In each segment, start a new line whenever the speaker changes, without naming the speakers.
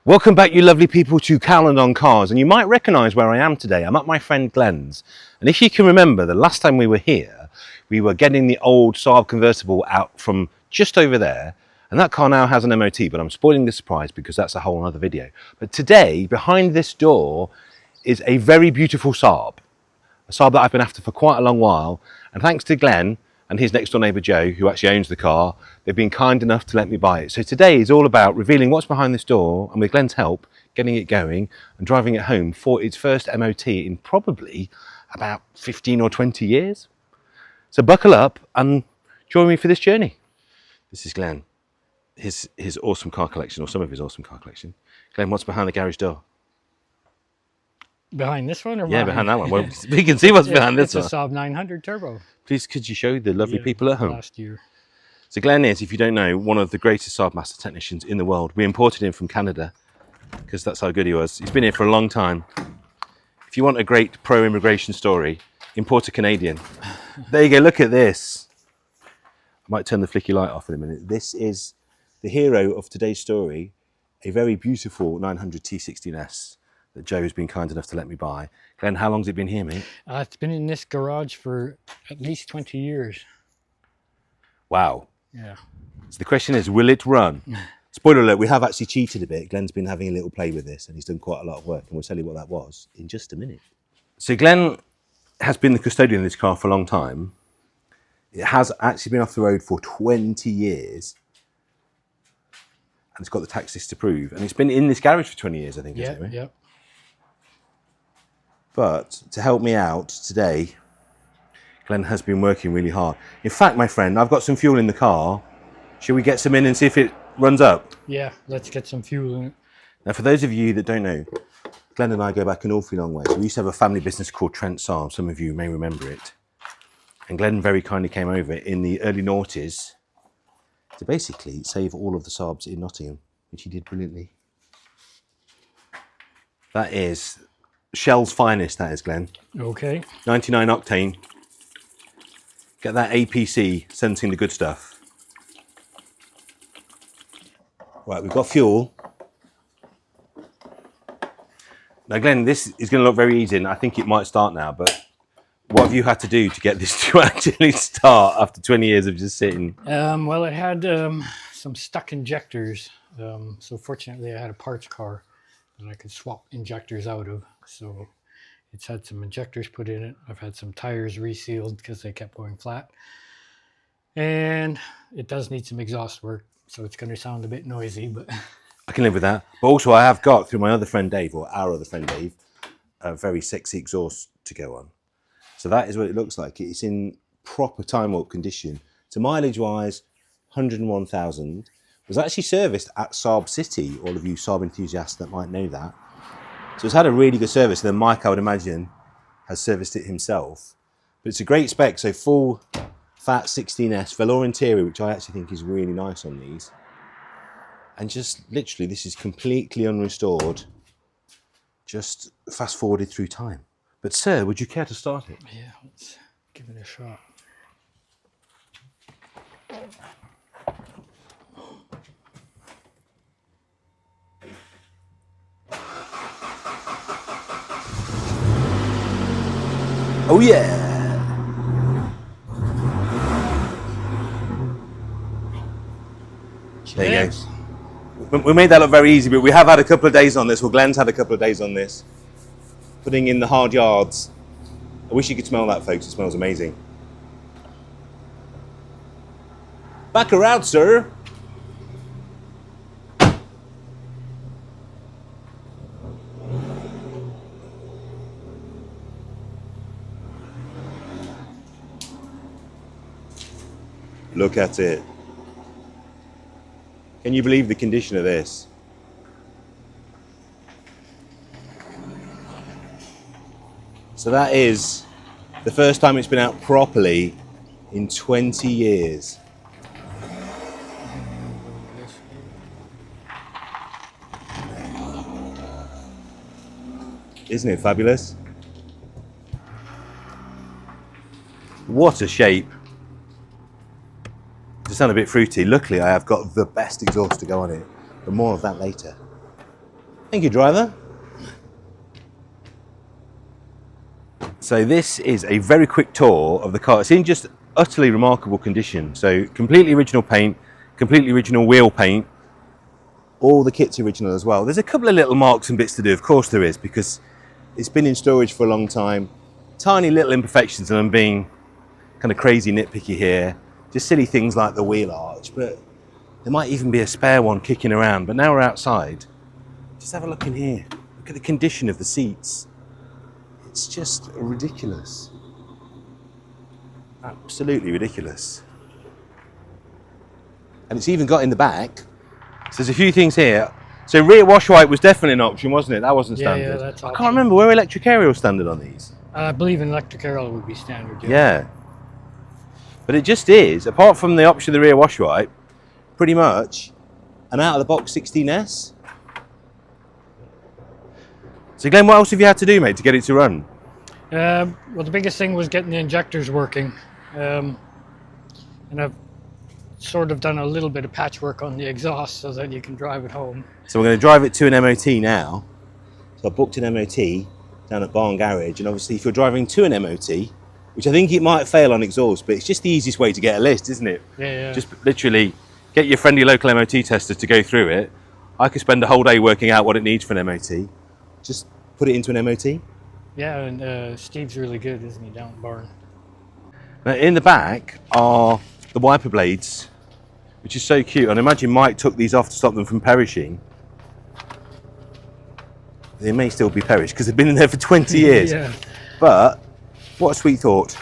Welcome back, you lovely people, to Cowland on Cars, and you might recognise where I am today. I'm at my friend Glenn's, and if you can remember, the last time we were here, we were getting the old Saab convertible out from just over there, and that car now has an MOT, but I'm spoiling the surprise because that's a whole other video. But today, behind this door, is a very beautiful Saab, a Saab that I've been after for quite a long while, and thanks to Glenn and his next door neighbour Joe, who actually owns the car, they've been kind enough to let me buy it. So today is all about revealing what's behind this door, and with Glenn's help, getting it going and driving it home for its first MOT in probably about 15 or 20 years. So buckle up and join me for this journey. This is Glenn, his awesome car collection, or some of his awesome car collection. Glenn, what's behind the garage door?
Behind this one, or
behind that one? Well, we can see what's behind this one.
It's a Saab 900 Turbo.
Please, could you show the lovely people at home?
Last year.
So Glenn is, if you don't know, one of the greatest Saab master technicians in the world. We imported him from Canada because that's how good he was. He's been here for a long time. If you want a great pro-immigration story, import a Canadian. There you go, look at this. I might turn the flicky light off in a minute. This is the hero of today's story, a very beautiful 900 T16S that Joe has been kind enough to let me buy. Glenn, how long's it been here, mate?
It's been in this garage for at least 20 years.
Wow.
Yeah.
So the question is, will it run? Spoiler alert, we have actually cheated a bit. Glenn's been having a little play with this and he's done quite a lot of work, and we'll tell you what that was in just a minute. So Glenn has been the custodian of this car for a long time. It has actually been off the road for 20 years. And it's got the taxes to prove. And it's been in this garage for 20 years, I think, isn't it?
Yeah.
But to help me out today, Glenn has been working really hard. In fact, my friend, I've got some fuel in the car. Shall we get some in and see if it runs up?
Yeah, let's get some fuel in it.
Now, for those of you that don't know, Glenn and I go back an awfully long way. We used to have a family business called Trent Saab. Some of you may remember it. And Glenn very kindly came over in the early noughties to basically save all of the Saabs in Nottingham, which he did brilliantly. That is Shell's finest, that is, Glenn.
Okay.
99 octane. Get that APC sensing the good stuff. Right, we've got fuel. Now, Glenn, this is going to look very easy, and I think it might start now, but what have you had to do to get this to actually start after 20 years of just sitting?
Well, it had some stuck injectors. So fortunately, I had a parts car that I could swap injectors out of. So it's had some injectors put in it. I've had some tires resealed because they kept going flat. And it does need some exhaust work, so it's going to sound a bit noisy, but
I can live with that. But also I have got, through my other friend Dave, or our other friend Dave, a very sexy exhaust to go on. So that is what it looks like. It's in proper time warp condition. So mileage wise, 101,000. It was actually serviced at Saab City, all of you Saab enthusiasts that might know that. So it's had a really good service. And then Mike, I would imagine, has serviced it himself. But it's a great spec. So full fat 16S, velour interior, which I actually think is really nice on these. And just literally, this is completely unrestored, just fast forwarded through time. But sir, would you care to start it?
yeah, let's give it a shot.
Oh yeah! There you go. We made that look very easy, but we have had a couple of days on this. Well, Glenn's had a couple of days on this. Putting in the hard yards. I wish you could smell that, folks. It smells amazing. Back around, sir. Look at it. Can you believe the condition of this? So that is the first time it's been out properly in 20 years. Isn't it fabulous? What a shape. To sound a bit fruity, luckily I have got the best exhaust to go on it, but more of that later. Thank you, driver. So this is a very quick tour of the car. It's in just utterly remarkable condition. So completely original paint, completely original wheel paint. All the kit's original as well. There's a couple of little marks and bits to do, of course there is, because it's been in storage for a long time. Tiny little imperfections, and I'm being kind of crazy nitpicky here. Just silly things like the wheel arch, but there might even be a spare one kicking around. But now we're outside. Just have a look in here. Look at the condition of the seats. It's just ridiculous. Absolutely ridiculous. And it's even got in the back. So there's a few things here. So rear wash wipe was definitely an option, wasn't it? That wasn't standard.
Yeah, that's
I
option.
can't remember, were electric aerial standard on these?
I believe in electric aerial would be standard.
Yeah. But it just is, apart from the option of the rear wash wipe, pretty much an out-of-the-box 16S. So Glenn, what else have you had to do, mate, to get it to run?
Well, the biggest thing was getting the injectors working. And I've sort of done a little bit of patchwork on the exhaust so that you can drive it home.
So we're going to drive it to an MOT now. So I booked an MOT down at Barn Garage, and obviously if you're driving to an MOT, which I think it might fail on exhaust, but it's just the easiest way to get a list, isn't it?
Yeah.
Just literally get your friendly local MOT tester to go through it. I could spend a whole day working out what it needs for an MOT. Just put it into an MOT.
Yeah, and Steve's really good, isn't he, down at Barn?
Now in the back are the wiper blades, which is so cute. And I imagine Mike took these off to stop them from perishing. They may still be perished because they've been in there for 20 years.
Yeah.
But what a sweet thought.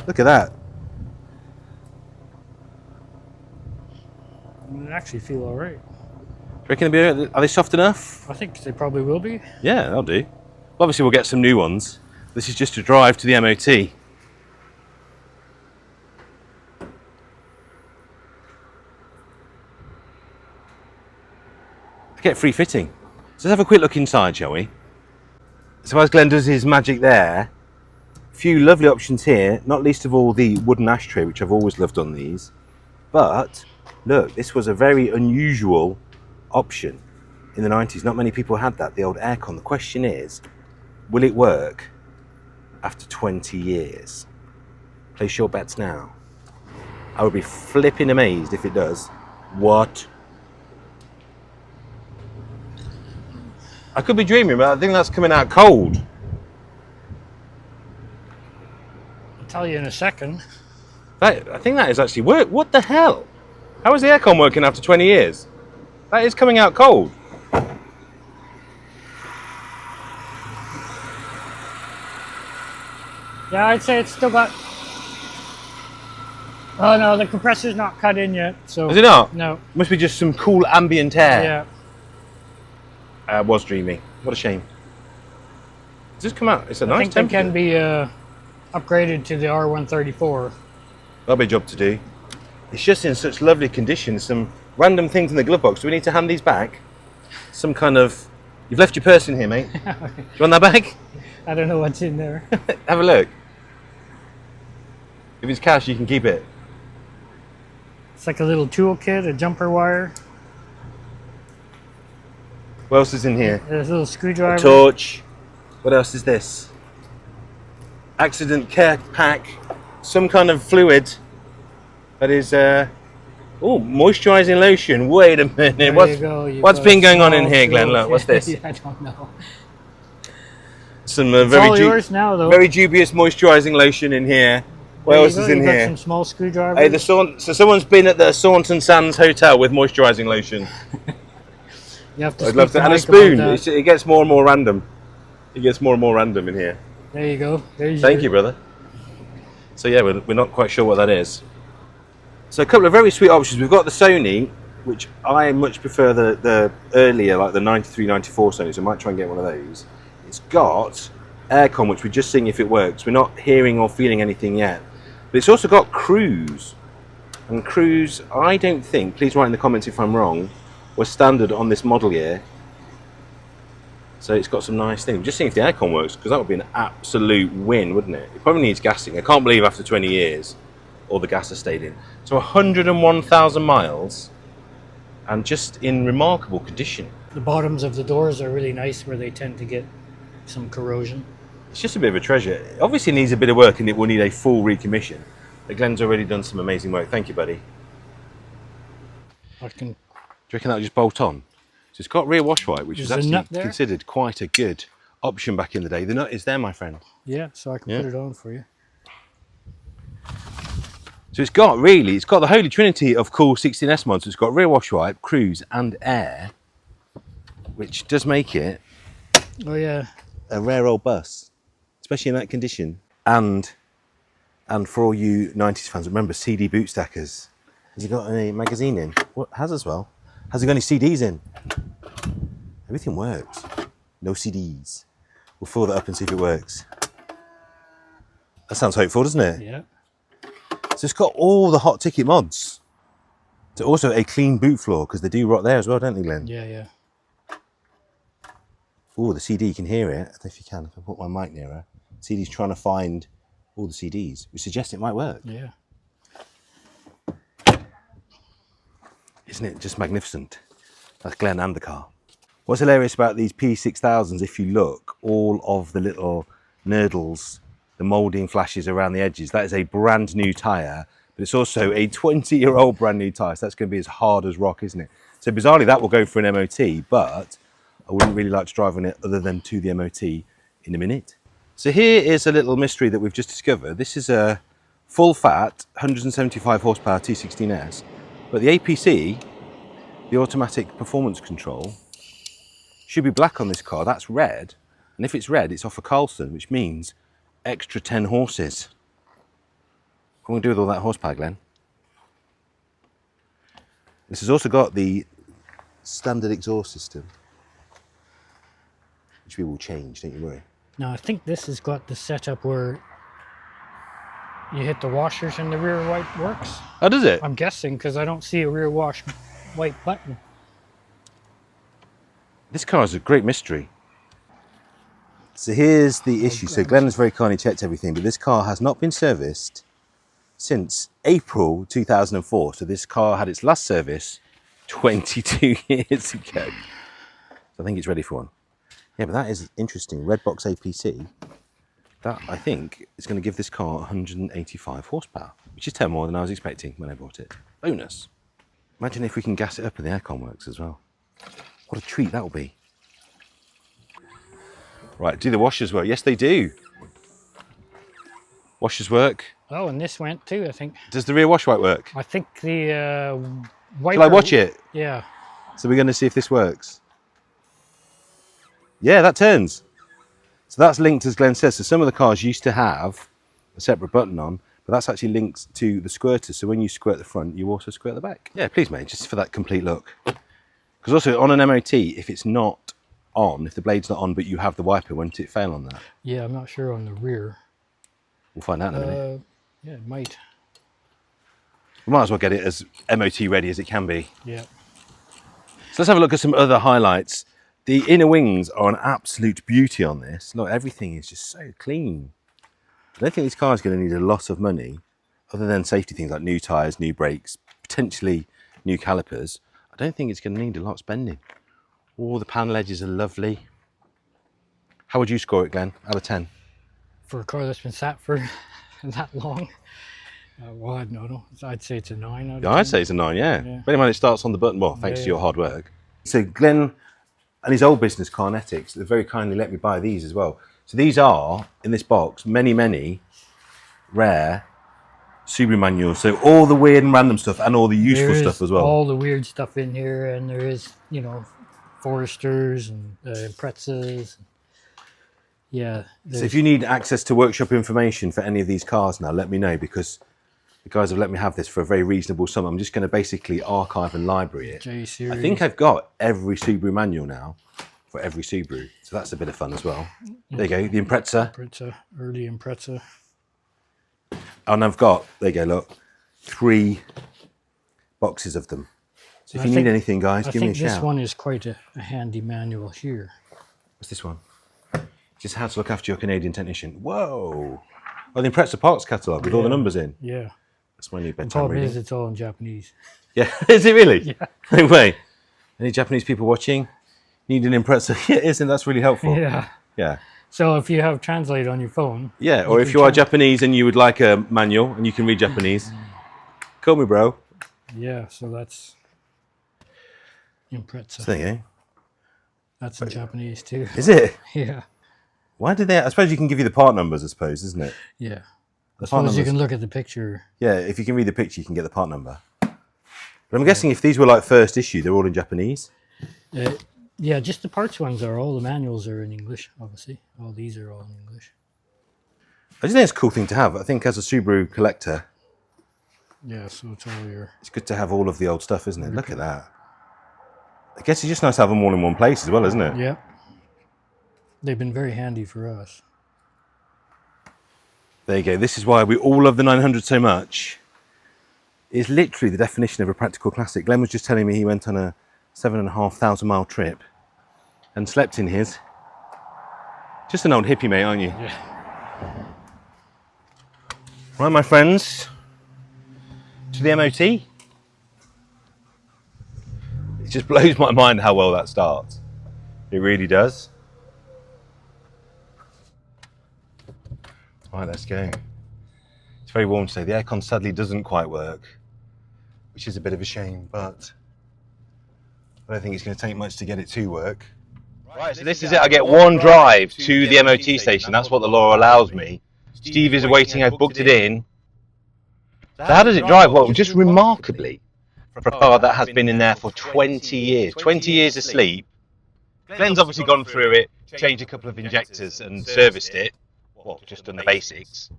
Look at that.
They actually feel all right.
Do you reckon are they soft enough?
I think they probably will be.
Yeah, they'll do. Well, obviously we'll get some new ones. This is just a drive to the MOT. Get free fitting. So let's have a quick look inside, shall we? So as Glenn does his magic there, a few lovely options here, not least of all the wooden ashtray, which I've always loved on these. But look, this was a very unusual option in the 90s. Not many people had that, the old aircon. The question is, will it work after 20 years? Place your bets now. I would be flipping amazed if it does. What? I could be dreaming, but I think that's coming out cold.
I'll tell you in a second.
I think that is actually work. What the hell? How is the aircon working after 20 years? That is coming out cold.
Yeah, I'd say it's still got... Oh no, the compressor's not cut in yet. So
Is it not?
No.
Must be just some cool ambient air.
Yeah.
I was dreaming. What a shame. Does this come out? It's a
I
nice
think they
temperature.
can be upgraded to the R134.
That'll be a job to do. It's just in such lovely condition. Some random things in the glove box. Do we need to hand these back? Some kind of... You've left your purse in here, mate. Do you want that back?
I don't know what's in there.
Have a look. If it's cash, you can keep it.
It's like a little toolkit, a jumper wire.
What else is in here?
There's a little screwdriver.
A torch. What else is this? Accident care pack. Some kind of fluid. That is, oh, moisturising lotion. Wait a minute.
There
What's
you go. You've
what's
got
been
a
going on in
small
here, Glenn? Look,
toolkit.
what's this?
Yeah, I don't know.
Some
It's
very,
all yours now, though.
very dubious moisturising lotion in here. What
There you
else
go,
is in
you've got
here?
some small screwdrivers.
Hey, so someone's been at the Saunton Sands Hotel with moisturising lotion.
You have to
I'd love
speak
to. And a
Mike
spoon.
about that.
It gets more and more random. It gets more and more random in here.
There you go. There's
Thank you, brother. So yeah, we're not quite sure what that is. So a couple of very sweet options. We've got the Sony, which I much prefer the earlier, like the 93, 94 Sony, so I might try and get one of those. It's got aircon, which we're just seeing if it works. We're not hearing or feeling anything yet. But it's also got cruise. And cruise, I don't think, please write in the comments if I'm wrong, was standard on this model year. So it's got some nice things. Just seeing if the aircon works, because that would be an absolute win, wouldn't it? It probably needs gassing. I can't believe after 20 years all the gas has stayed in. So 101,000 miles and just in remarkable condition.
The bottoms of the doors are really nice where they tend to get some corrosion.
It's just a bit of a treasure. It obviously needs a bit of work and it will need a full recommission. But Glenn's already done some amazing work. Thank you, buddy.
I can.
Do you reckon that'll just bolt on? So it's got rear wash white, which was
There's a nut
actually
there.
considered quite a good option back in the day. The nut is there, my friend.
Yeah, so I can
Yeah.
put it on for you.
So it's got the holy trinity of cool 16S mods. It's got rear wash wipe, cruise and air, which does make it
Oh yeah.
a rare old bus, especially in that condition. And for all you 90s fans, remember CD boot stackers. Has it got any magazine in? What has as well? Has it got any CDs in? Everything works. No CDs. We'll fill that up and see if it works. That sounds hopeful, doesn't it?
Yeah.
So it's got all the hot ticket mods. So also a clean boot floor, because they do rot there as well, don't they, Glenn?
Yeah, yeah.
Oh, the CD, you can hear it. I don't know if you can, if I put my mic nearer. CD's trying to find all the CDs, which suggests it might work.
Yeah.
Isn't it just magnificent? That's Glenn and the car. What's hilarious about these P6000s, if you look, all of the little nurdles, the moulding flashes around the edges, that is a brand new tyre, but it's also a 20-year-old brand new tyre, so that's going to be as hard as rock, isn't it? So bizarrely, that will go for an MOT, but I wouldn't really like to drive on it other than to the MOT in a minute. So here is a little mystery that we've just discovered. This is a full fat 175 horsepower T16S, but the APC, the automatic performance control, should be black on this car. That's red, and if it's red, it's off a Carlson, which means extra 10 horses. What are we going to do with all that horsepower, Glenn? This has also got the standard exhaust system, which we will change, don't you worry.
Now I think this has got the setup where you hit the washers and the rear wipe works.
Oh, does it?
I'm guessing because I don't see a rear wash white button.
This car is a great mystery. So here's the issue. So Glenn has very kindly checked everything, but this car has not been serviced since April 2004. So this car had its last service 22 years ago. So I think it's ready for one. Yeah, but that is interesting. Red box APC. That, I think, is going to give this car 185 horsepower, which is 10 more than I was expecting when I bought it. Bonus. Imagine if we can gas it up and the aircon works as well. What a treat that will be. Right, do the washers work? Yes, they do. Washers work.
Oh, and this went too, I think.
Does the rear wash wipe work?
I think the wiper...
Shall I watch it?
Yeah.
So we're going to see if this works. Yeah, that turns. So that's linked, as Glenn says. So some of the cars used to have a separate button on, but that's actually linked to the squirter. So when you squirt the front, you also squirt the back. Yeah, please, mate, just for that complete look. Because also on an MOT, if it's not on, if the blade's not on, but you have the wiper, won't it fail on that?
Yeah, I'm not sure on the rear.
We'll find out in a minute.
Yeah, it might.
We might as well get it as MOT ready as it can be.
Yeah.
So let's have a look at some other highlights. The inner wings are an absolute beauty on this. Look, everything is just so clean. I don't think this car is going to need a lot of money, other than safety things like new tyres, new brakes, potentially new calipers. I don't think it's going to need a lot of spending. All the panel edges are lovely. How would you score it, Glenn, out of 10?
For a car that's been sat for that long? Well, I don't know. I'd say it's a 9 out of 10.
I'd say it's a 9, yeah.
Yeah.
Bear in mind it starts on the button, well, thanks
Yeah,
to your hard work. So Glenn and his old business, Carnetics, they very kindly let me buy these as well. So these are, in this box, many, many rare Subaru manuals. So all the weird and random stuff and all the useful
There is
stuff as well.
all the weird stuff in here, and there is, you know, Foresters and Pretzes. Yeah.
So if you need access to workshop information for any of these cars now, let me know, because the guys have let me have this for a very reasonable sum. I'm just going to basically archive and library it.
J series.
I think I've got every Subaru manual now for every Subaru. So that's a bit of fun as well. There you go, the Impreza.
Impreza, early Impreza.
And I've got, there you go, look, 3 boxes of them. So if you need anything, guys, give me a shout.
I think this one is quite a handy manual here.
What's this one? Just how to look after your Canadian technician. Whoa. Oh, the Impreza parts catalogue with all the numbers in.
Yeah.
That's my new
The
bedtime
problem
reading.
is it's all in Japanese.
Yeah, is it really?
Yeah.
No way. Any Japanese people watching? Need an impressor. Yeah, isn't that's really helpful?
Yeah.
Yeah.
So if you have Translate on your phone.
Yeah, or if you are Japanese and you would like a manual and you can read Japanese, call me, bro.
Yeah, so that's impressor.
So there you go.
That's in Japanese too.
Is it?
Yeah.
Why did they? I suppose you can give you the part numbers, I suppose, isn't it?
Yeah.
The
I
part
suppose you
numbers.
can look at the picture.
Yeah, if you can read the picture, you can get the part number. But I'm guessing if these were like first issue, they're all in Japanese.
Yeah, just the parts ones are. All the manuals are in English, obviously. All these are all in English.
I just think it's a cool thing to have. I think as a Subaru collector,
Yeah, so it's all your...
it's good to have all of the old stuff, isn't it? Look at that. I guess it's just nice to have them all in one place as well, isn't it?
Yeah. They've been very handy for us.
There you go. This is why we all love the 900 so much. It's literally the definition of a practical classic. Glenn was just telling me he went on a 7,500 mile trip and slept in his. Just an old hippie, mate, aren't you?
Yeah.
Right, my friends, to the MOT. It just blows my mind how well that starts. It really does. Right, let's go. It's very warm today. The aircon sadly doesn't quite work, which is a bit of a shame, but I don't think it's going to take much to get it to work. Right, so this is it. I get one drive to the MOT station. That's what the law allows me. Steve is waiting. I've booked it in. So how does it drive? Well, just remarkably, for a car that has been in there for 20 years. 20 years asleep. Glenn's obviously gone through it, changed a couple of injectors and serviced it. Well, just done the basics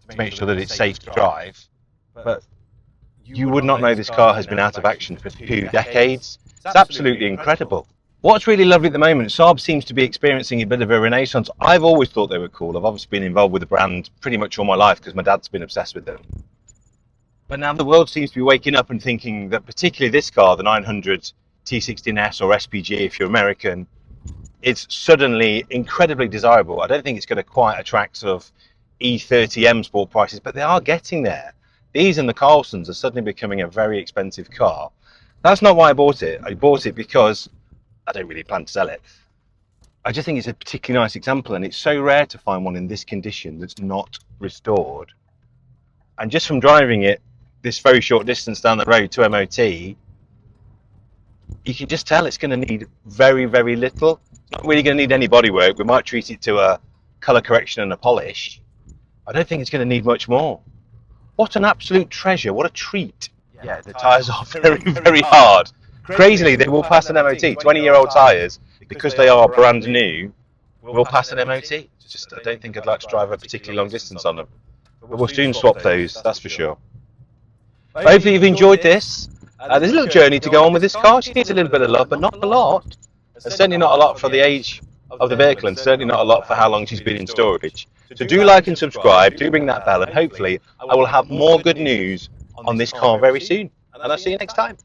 to make sure that it's safe to drive. But you would not know this car has been out of action for 2 decades. It's absolutely incredible. What's really lovely at the moment, Saab seems to be experiencing a bit of a renaissance. I've always thought they were cool. I've obviously been involved with the brand pretty much all my life because my dad's been obsessed with them. But now the world seems to be waking up and thinking that particularly this car, the 900 T16S or SPG if you're American, it's suddenly incredibly desirable. I don't think it's going to quite attract sort of E30M sport prices, but they are getting there. These and the Carlsons are suddenly becoming a very expensive car. That's not why I bought it. I bought it because I don't really plan to sell it. I just think it's a particularly nice example, and it's so rare to find one in this condition that's not restored. And just from driving it this very short distance down the road to MOT, you can just tell it's going to need very, very little. It's not really going to need any bodywork. We might treat it to a colour correction and a polish. I don't think it's going to need much more. What an absolute treasure. What a treat. Yeah, the tyres are very, very hard. Crazily, they will pass an MOT. 20-year-old tyres, because they are brand new, will pass an MOT. Just, I don't think I'd like to drive a particularly long distance on them. But we'll soon swap those, that's for sure. Hopefully you've enjoyed this. There's a little journey to go on with this car. She needs a little bit of love, but not a lot. And certainly not a lot for the age of the vehicle, and certainly not a lot for how long she's been in storage. So do like and subscribe, do ring that bell, and hopefully I will have more good news on this car very soon. And I'll see you next time.